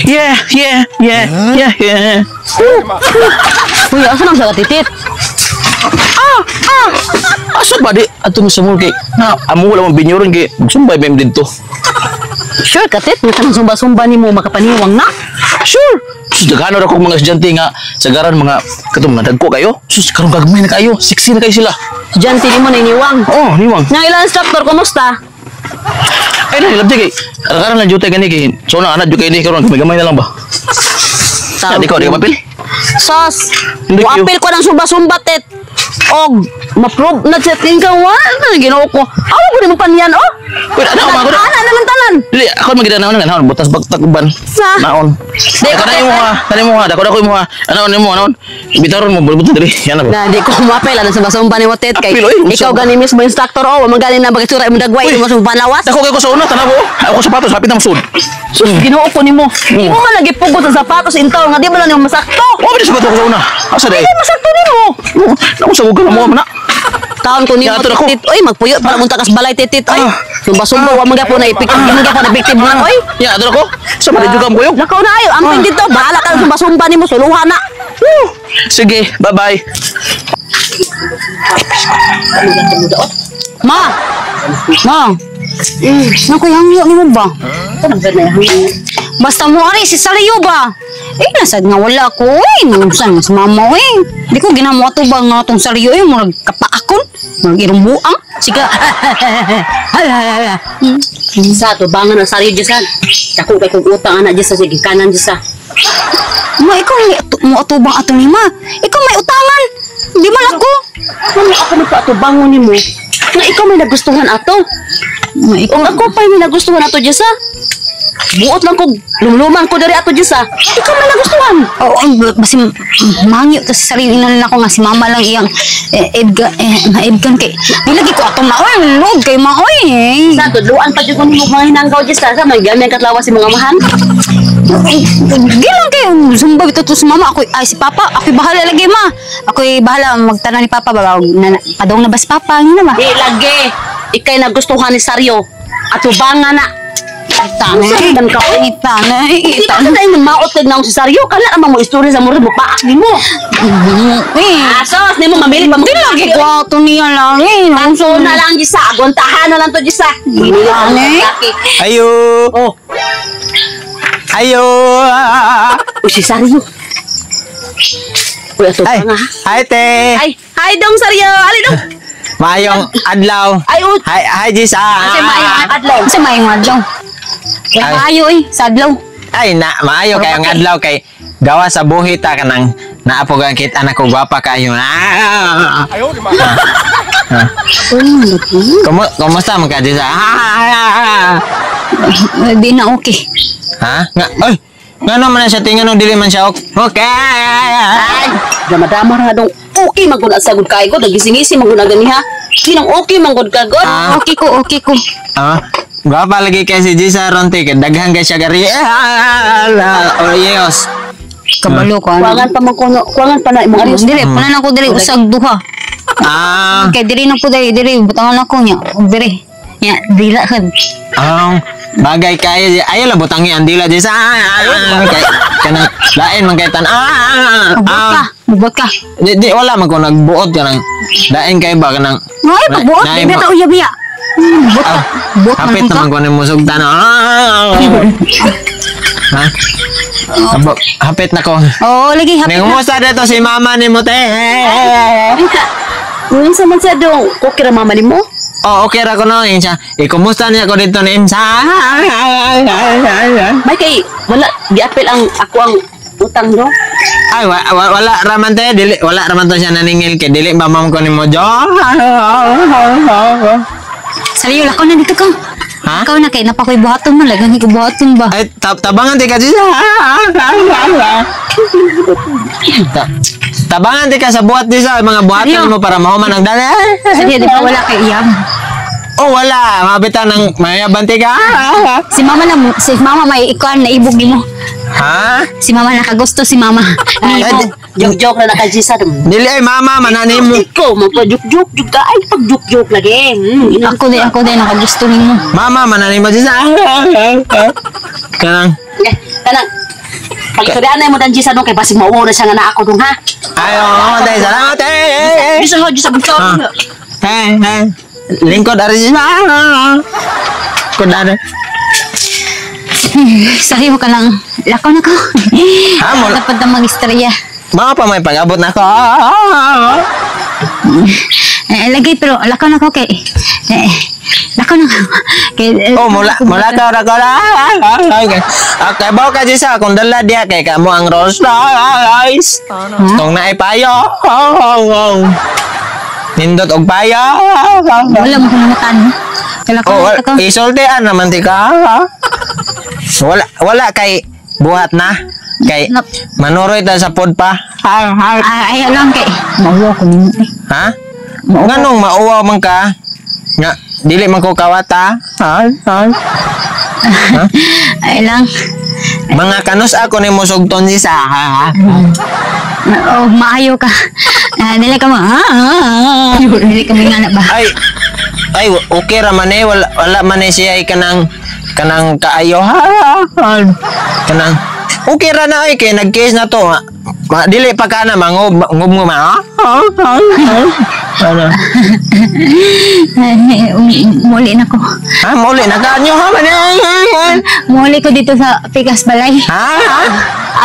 Yeah. Uy, asa nang sa titit? Asa ba di? Ato mo sa mall kay na amo wala mong binyoron kay sumbay ba dito. Sure ka, tit? Nga kanang sumba-sumba ni mo makapaniwang na? Sure. Sus daghan ra ko mga estudyante nga sagaran mga katong mga dagko kayo. Sus karon gagmay na kayo. Sexy na kayo sila. Diyan, tili mo na iniwang. Oh, niwang. Nang ilang instructor, kumusta? Ay na labdi kay. Karon lang jute gani kay. So na anak jud kay ni karon gamay na lang ba. Tao. Di ko mapil. Sos, Hindi kayo. wapil ko ng sumba-sumba, tit. Og, ma-prove na sa tingin ka, wala na ginoo ko. Awa ko di mo paniyan, oh. Wait, ano ko na? Ana naman tanan. Dili ako magida naon nga naon butas bagtak uban. Sa? Naon. Di ko Kanay mo ha, kanay mo ha, dako mo ha. Ano mo naon? Bitaron mo bulbut diri. Yan na ba. Na, di ko mapil. Ano sumba-sumba ni mo, tit. Kay, Apil, oy, ikaw sumba. gani mismo instructor, oh. Magaling na bagitsura mo dagway. Uy. Mo sumba lawas. Dako kay ko sa una tanabo. Ako sapatos hapit na masud. Sus, ginoo ko ni mo. Di mo man lagi pugod sa sapatos intaw nga di mo lang yung masakto. Wa ba sapatos ko sa una? Asa dai? Di masakto ni mo. Ako sa ugal mo man na. Taon ko ni mo, Ya, ato na ko. tit. Oy, magpuyot para munta kas balay, tit. Oy, Ah. sumba-sumba, wa mga po na ipikit. Di mga po na victim nga, oy. Ya, ato ko. Sa man jugam ko yung. Lakaw na ayo, amping dito. Bahala ka ng sumba-sumba ni mo, suluhan na. Sige, bye-bye. Ma! Ma! Naku, yang mo ba? Basta mo ari, si Sariyo ba? Nasad nga wala ko, saan nga si mama, Di ko ginawa to ba nga tong Sariyo, murag kapaakon, murag irumbuang. Siga, sa to, bangan ang Sariyo, Diyasan. Ako kay kong utang, anak, Diyasa, sige, kanan, Diyasa. Ma, ikaw mo atubang ato ni ma. Ikaw may utangan. Di man ako. Mami, ako may paatubangon ni mo. Nga ikaw may nagustuhan ato. Kung ako pa may nagustuhan ato, Diyasa. Buot lang ko, lumluman ko dari ato, Diyasa. Ikaw may nagustuhan. Oo, basi mangyo to sa sarili na ako nga si mama lang iyang edgan kay. Nilagi ko ato na, log kay maoy. Sa tudluan pa dyan ko ni mo mga hinanggaw, Diyasa. Sa may gamay katlawa si mga mahan. Gilang kayo, sumba ito to sa mama. Si Papa, ako'y bahala lagi, ma. Ako'y bahala magtanong ni Papa. Padong na ba si Papa? Hindi na ba? Di lagi. Ikay nagustuhan ni Saryo. At ubangan na. Tanay. Tanay. Tanay na yung maot na si Saryo. Kala naman mo istorya sa mura mo. Paak ni mo. Asos, ni mo mamili pa mo. Di lagi ko ato niya lang. Manso na lang, Gisa. Aguntahan na lang to, Gisa. Tanay. Ayo. Oh. Ayo. Uy, si Saryo. Uy, ato pa nga. Hi, te. Hi dong, Saryo. Ali dong. Mayong adlaw. Ay, Hi, Jisa. Kasi mayong adlaw. Kasi mayong adlaw. Kaya maayo sa adlaw. Ay, maayo kayong adlaw kay gawa sa buhit ta kanang naapogan kit anak ko gwapa kayo. Ayaw, di ba? Kumusta man ka, Jisa? Di na okay. Ha? Nga naman na siya tingnan o dili man siya okay. Ay, damadama ra dong. Okay magud sa gud kay ko, nagising-ising magud ganiha. Sinang okay magud ka god. Okay ko. Gwapa lagi kay si Jisa Ronte kay daghan kay siya gari. Oreos. Kabalo ko. Kuangan pa na imong arios. Dire, panan ako dire usag duha. Kay dire na po dire butangan ako nya. Dire. Nya dila kan. Bagay kay ayaw lang butangi ang dila Jisa. Kay kanang lain man kay tan. Buot ka. Di wala man ko nagbuot kanang lain kay ba kanang. Ay, pagbuot, di ta uya-biya. Buot man Hapit naman ko ni musugtan. Ha? Hapit na ko. Oh, lagi hapit. Ningumusta dito si mama ni mo, te? Unsa man sa dong? Ko kira mama nimo? Oh, okay ra ko no, Insa. Kumusta niya ko dito ni Insa? May kay wala giapil ang ako ang utang do. Ay, wala raman te, dili wala raman to siya naningil kay dili ba mam ko ni mo jo. Saliyo lakaw na dito ka. Ha? Ikaw na kay napakoy buhaton man lagani ko buhaton ba. Ay, tabangan ti ka siya. Tabangan ti ka sa buhat di sa mga buhatan mo para mahuman ang dala. Saliyo di ba wala kay iyam. Oh, wala. Mabitan ng mayabanti ka. Si mama may ikuan na ibog nimo. Ha? Si mama nakagusto si mama. Joke na nakajisa dum. Dili ay mama mananim mo. Ikaw magpa-joke ka ay pag-joke lagi. Ako din nakagusto nimo. Mama mananim mo siya. Kanang Tanang, pagkurianay mo dan Jisa nung kay basig mauuna siya nga na ako dong ha. Ayo, tay, salamat, eh. Jisa ho, Jisa, gusto Ah. ko. Lingkod dari sila. Kod dari. Sorry mo ka lang. Lakaw na ko. Ha, mo- Dapat na mag-istorya. Mga pa may pag-abot na ko. Lagi pero lakaw na ko kay. Lakaw na ko. Kay, Oh, mula ka ra ko la. Okay, bawa ka Jisa kung dala dia kay kamo ang Rolls Royce. Tong naay payo. Nindot og payo. Wala mo kung matan. Lakaw Oh, na ko. isultian naman ti ka. Wala kay buhat na. Kay Nap- manuroy ta sa pod pa. Ayaw lang kay. Mauwa ko nimo. Ha? Nganong mauwaw man ka? Nga, dili man ko kawata. Ayaw lang. Mga kanus ako ni musugton si Saha. Oh, maayo ka. Dili ka mo. Dili ka mga anak ba? Ay, okay ra man eh. Wala man eh siya kanang kaayo. Kanang, okay ra na eh. Kaya nag-case na to. Dili pa ka na, ngob mo ma. Ano? Muli na ko. Ha? Muli, nakaanyo ha? Muli ko dito sa Pikas Balay. Ha?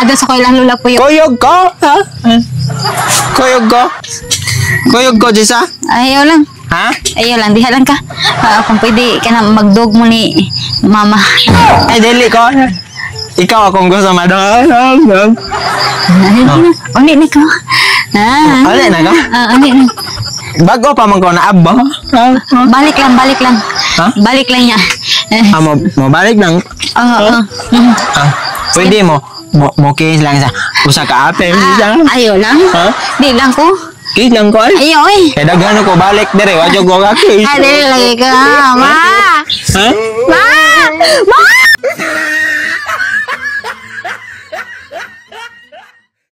Ada sa ko ilang lula po yun. Kuyog ko? Ha? Kuyog ko? Kuyog ko, Jisa? Ayaw lang. Ha? Ayaw lang. Diha lang ka. Kung pwede ka na magdog mo ni mama. Ay, dili ko. Ikaw akong gusto madog. Uli na ko. Uli na ka? Uli na. Bago pa man ko na abo. Balik lang, balik lang. Ha? Balik lang niya. Mo balik lang. Oo. Pwede mo kiss lang sa usa ka apel. Ayaw lang. Ha? Di lang ko. Kiss lang ko ay. Ayaw eh. Kaya daghan ko balik dire, wadyo ko ka kiss. Dili lagi ka. Ma! Ha? Ma! Ma!